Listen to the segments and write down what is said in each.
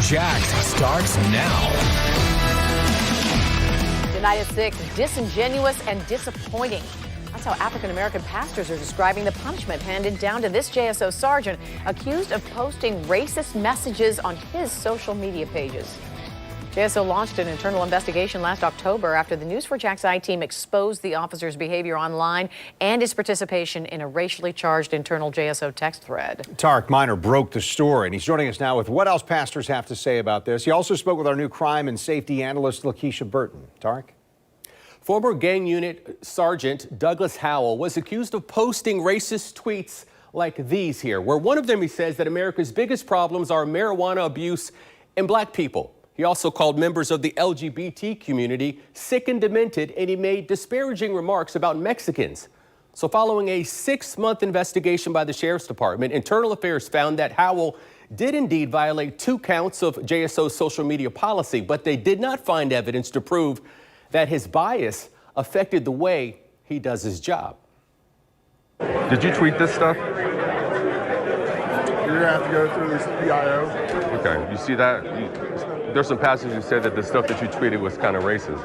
News4JAX starts now. United sick, disingenuous, and disappointing. That's how African-American pastors are describing the punishment handed down to this JSO sergeant accused of posting racist messages on his social media pages. JSO launched an internal investigation last October after the News4JAX I-TEAM exposed the officer's behavior online and his participation in a racially charged internal JSO text thread. Tarek Miner broke the story, and he's joining us now with what else pastors have to say about this. He also spoke with our new crime and safety analyst, Lakeisha Burton. Tarek? Former Gang Unit Sgt. Douglas Howell was accused of posting racist tweets like these here, where one of them he says that America's biggest problems are marijuana abuse and black people. He also called members of the LGBT community sick and demented, and he made disparaging remarks about Mexicans. So following a 6-month investigation by the Sheriff's Department, Internal Affairs found that Howell did indeed violate 2 counts of JSO's social media policy, but they did not find evidence to prove that his bias affected the way he does his job. Did you tweet this stuff? You're gonna have to go through this PIO. Okay, you see that? There's some passages who said that the stuff that you tweeted was kind of racist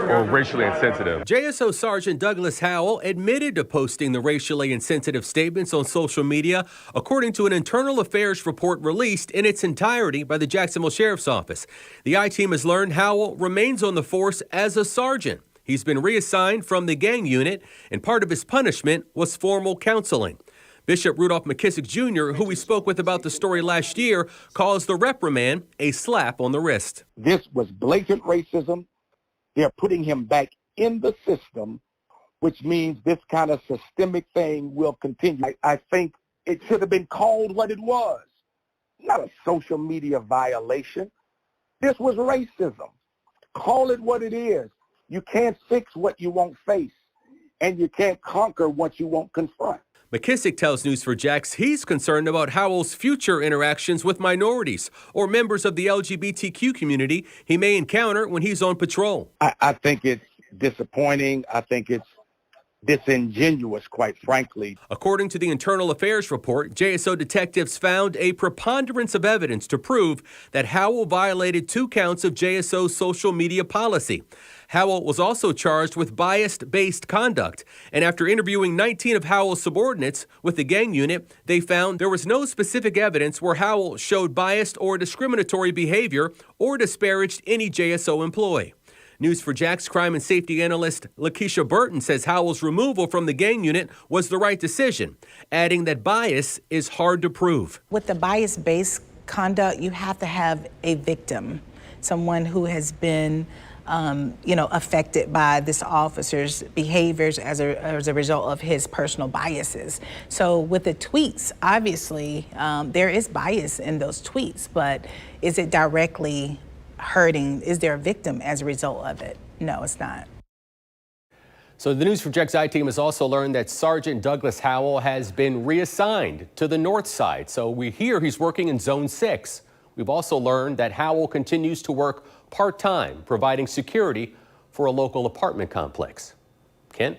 or racially insensitive. JSO Sergeant Douglas Howell admitted to posting the racially insensitive statements on social media, according to an Internal Affairs report released in its entirety by the Jacksonville Sheriff's Office. The I-TEAM has learned Howell remains on the force as a sergeant. He's been reassigned from the gang unit, and part of his punishment was formal counseling. Bishop Rudolph McKissick Jr., who we spoke with about the story last year, calls the reprimand a slap on the wrist. This was blatant racism. They're putting him back in the system, which means this kind of systemic thing will continue. I think it should have been called what it was, not a social media violation. This was racism. Call it what it is. You can't fix what you won't face, and you can't conquer what you won't confront. McKissick tells News4JAX he's concerned about Howell's future interactions with minorities or members of the LGBTQ community he may encounter when he's on patrol. I think it's disappointing. I think it's disingenuous, quite frankly. According to the Internal Affairs report, JSO detectives found a preponderance of evidence to prove that Howell violated 2 counts of JSO's social media policy. Howell was also charged with bias-based conduct, and after interviewing 19 of Howell's subordinates with the gang unit, they found there was no specific evidence where Howell showed biased or discriminatory behavior or disparaged any JSO employee. News4JAX crime and safety analyst Lakeisha Burton says Howell's removal from the gang unit was the right decision, adding that bias is hard to prove. With the bias-based conduct, you have to have a victim, someone who has been affected by this officer's behaviors as a result of his personal biases. So with the tweets, obviously, there is bias in those tweets, but is it directly hurting? Is there a victim as a result of it? No, it's not. So the News4JAX I-TEAM has also learned that Sergeant Douglas Howell has been reassigned to the north side. So we hear he's working in Zone 6. We've also learned that Howell continues to work part-time, providing security for a local apartment complex.